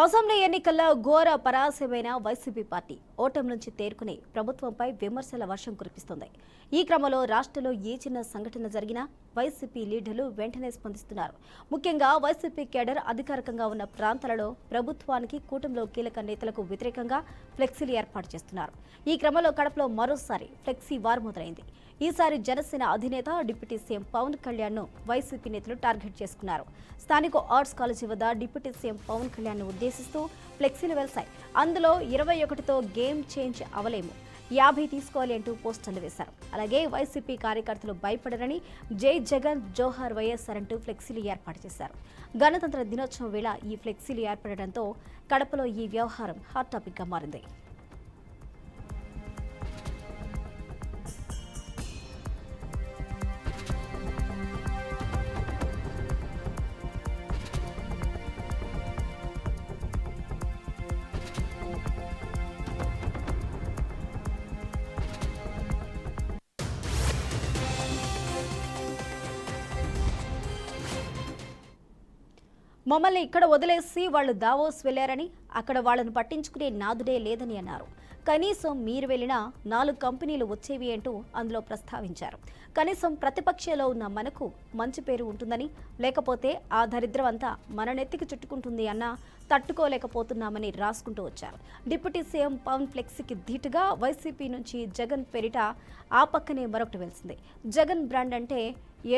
Assembly ఎన్నికల్లో ఘోర పరాజయమైన YCP party ఓటమి నుంచి తేరుకుని ప్రభుత్వంపై విమర్శల వర్షం కురిపిస్తోంది. ఈ క్రమంలో రాష్ట్రంలో ఏ చిన్న సంఘటన జరిగినా వైసీపీ లీడర్లు వెంటనే స్పందిస్తున్నారు. ముఖ్యంగా వైసీపీ కేడర్ అధికారికంగా ఉన్న ప్రాంతాలలో ప్రభుత్వానికి కూటమిలో కీలక నేతలకు వ్యతిరేకంగా ఫ్లెక్సీలు ఏర్పాటు చేస్తున్నారు. ఈ క్రమంలో కడపలో మరోసారి ఫ్లెక్సీ వార్ మొదలైంది. ఈసారి జనసేన అధినేత డిప్యూటీ సీఎం పవన్ కళ్యాణ్ ను వైసీపీ నేతలు టార్గెట్ చేసుకున్నారు. స్థానిక ఆర్ట్స్ కాలేజీ వద్ద డిప్యూటీ సీఎం పవన్ కళ్యాణ్ ను ఉద్దేశిస్తూ ఫ్లెక్సీలు వెలిశాయి. అందులో 21తో గేమ్ చేంజ్ అవలేము, 50 తీసుకోవాలి అంటూ పోస్టర్లు వేశారు. అలాగే వైసీపీ కార్యకర్తలు భయపడరని జై జగన్ జోహార్ వైఎస్ఆర్ అంటూ ఫ్లెక్సీలు ఏర్పాటు చేశారు. గణతంత్ర దినోత్సవం వేళ ఈ ఫ్లెక్సీలు ఏర్పడడంతో కడపలో ఈ వ్యవహారం హాట్ టాపిక్ గా మారింది. మమ్మల్ని ఇక్కడ వదిలేసి వాళ్ళు దావోస్ వెళ్లారని, అక్కడ వాళ్ళను పట్టించుకునే నాదుడే లేదని అన్నారు. కనీసం మీరు వెళ్లినా 4 కంపెనీలు వచ్చేవి అంటూ అందులో ప్రస్తావించారు. కనీసం ప్రతిపక్షంలో ఉన్న మనకు మంచి పేరు ఉంటుందని, లేకపోతే ఆ దరిద్రం అంతా మన నెత్తికి చుట్టుకుంటుంది అన్నా తట్టుకోలేకపోతున్నామని రాసుకుంటూ వచ్చారు. డిప్యూటీ సీఎం పవన్ ఫ్లెక్సీకి ధీటుగా వైసీపీ నుంచి జగన్ పేరిట ఆ పక్కనే మరొకటి వెలిసింది. జగన్ బ్రాండ్ అంటే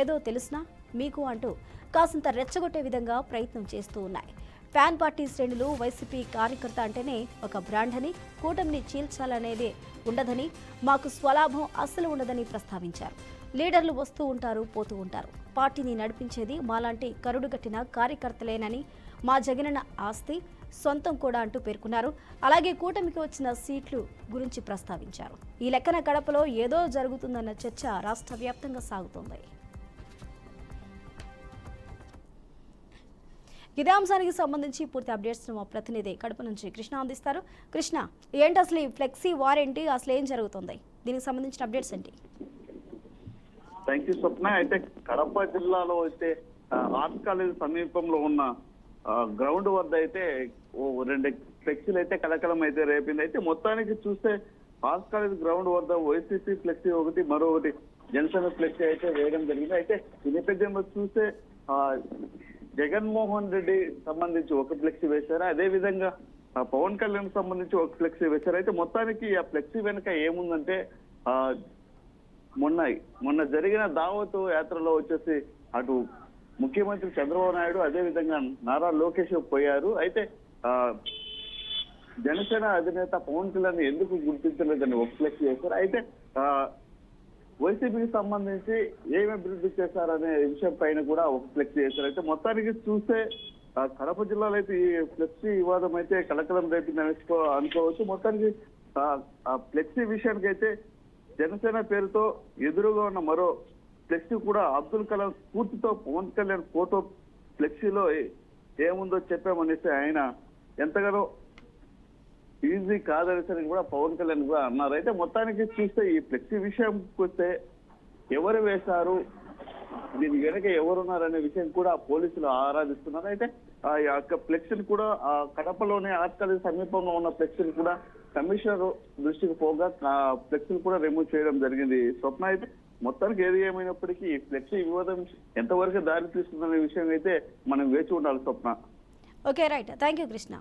ఏదో తెలుసునా మీకు అంటూ కాసింత రెచ్చగొట్టే విధంగా ప్రయత్నం చేస్తూ ఉన్నాయి. ఫ్యాన్ పార్టీ శ్రేణులు వైసీపీ కార్యకర్త అంటేనే ఒక బ్రాండ్ అని, కూటమిని చీల్చాలనేది ఉండదని, మాకు స్వలాభం అస్సలు ఉండదని ప్రస్తావించారు. లీడర్లు వస్తూ ఉంటారు, పోతూ ఉంటారు. పార్టీని నడిపించేది మాలాంటి కరుడుగట్టిన కార్యకర్తలేనని, మా జగనన్న ఆస్తి సొంతం కూడా అంటూ పేర్కొన్నారు. అలాగే కూటమికి వచ్చిన సీట్లు గురించి ప్రస్తావించారు. ఈ లెక్కన కడపలో ఏదో జరుగుతుందన్న చర్చ రాష్ట్ర వ్యాప్తంగా సాగుతోంది. ఇదే అంశానికి సంబంధించి పూర్తి అప్డేట్స్ మా ప్రతినిధి కడప నుంచి కృష్ణ అందిస్తారు. కృష్ణ, ఏంటి అసలు ఈ ఫ్లెక్సీ వార్ ఏంటి, అసలు ఏం జరుగుతుంది, దీనికి సంబంధించిన అప్డేట్స్ ఏంటి? థ్యాంక్ యూ స్వప్న. అయితే కడప జిల్లాలో అయితే ఆర్ట్స్ కాలేజ్ సమీపంలో ఉన్న గ్రౌండ్ వద్ద అయితే 2 ఫ్లెక్సీలు అయితే కలకలం అయితే రేపింది. అయితే మొత్తానికి చూస్తే ఆర్ట్స్ కాలేజ్ గ్రౌండ్ వద్ద వైసీపీ ఫ్లెక్సీ ఒకటి, మరొకటి జనసేన ఫ్లెక్సీ అయితే వేయడం జరిగింది. అయితే ఈ నేపథ్యంలో చూస్తే జగన్మోహన్ రెడ్డి సంబంధించి ఒక ఫ్లెక్సీ వేశారు, అదే విధంగా పవన్ కళ్యాణ్ సంబంధించి ఒక ఫ్లెక్సీ వేశారు. అయితే మొత్తానికి ఆ ఫ్లెక్సీ వెనుక ఏముందంటే మొన్న జరిగిన దావత్ యాత్రలో వచ్చేసి అటు ముఖ్యమంత్రి చంద్రబాబు నాయుడు, అదే విధంగా నారా లోకేష్ పోయారు. అయితే జనసేన అధినేత పవన్ కళ్యాణ్ ఎందుకు గుర్తించలేదని ఒక ఫ్లెక్సీ వేశారు. అయితే వైసీపీకి సంబంధించి ఏమి అభివృద్ధి చేశారనే విషయం పైన కూడా ఒక ఫ్లెక్సీ చేశారు. అయితే మొత్తానికి చూస్తే కడప జిల్లాలో అయితే ఈ ఫ్లెక్సీ వివాదం అయితే కలకలం రేపింది అనుకోవచ్చు. మొత్తానికి ఆ ఫ్లెక్సీ విషయానికి అయితే జనసేన పేరుతో ఎదురుగా ఉన్న మరో ఫ్లెక్సీ కూడా అబ్దుల్ కలాం స్ఫూర్తితో పవన్ కళ్యాణ్ ఫోటో ఫ్లెక్సీలో ఏముందో చెప్పామనేసి ఆయన ఎంతగానో ఈజీ కాదనేసరి కూడా పవన్ కళ్యాణ్ కూడా అన్నారు. అయితే మొత్తానికి చూస్తే ఈ ఫ్లెక్సీ విషయంకి వస్తే ఎవరు వేశారు, దీని వెనక ఎవరున్నారనే విషయం కూడా పోలీసులు ఆరాధిస్తున్నారు. అయితే ఆ యొక్క ఫ్లెక్సీని కూడా కడపలోనే ఆర్ట్స్ కాలేజ్ సమీపంలో ఉన్న ఫ్లెక్సీని కూడా కమిషనర్ దృష్టికి పోగా ఫ్లెక్సీని కూడా రిమూవ్ చేయడం జరిగింది. స్వప్న, అయితే మొత్తానికి ఏది ఏమైనప్పటికీ ఈ ఫ్లెక్సీ వివాదం ఎంతవరకు దారి తీస్తుందనే విషయం అయితే మనం వేచి ఉండాలి Swapna. Okay, right. Thank you Krishna.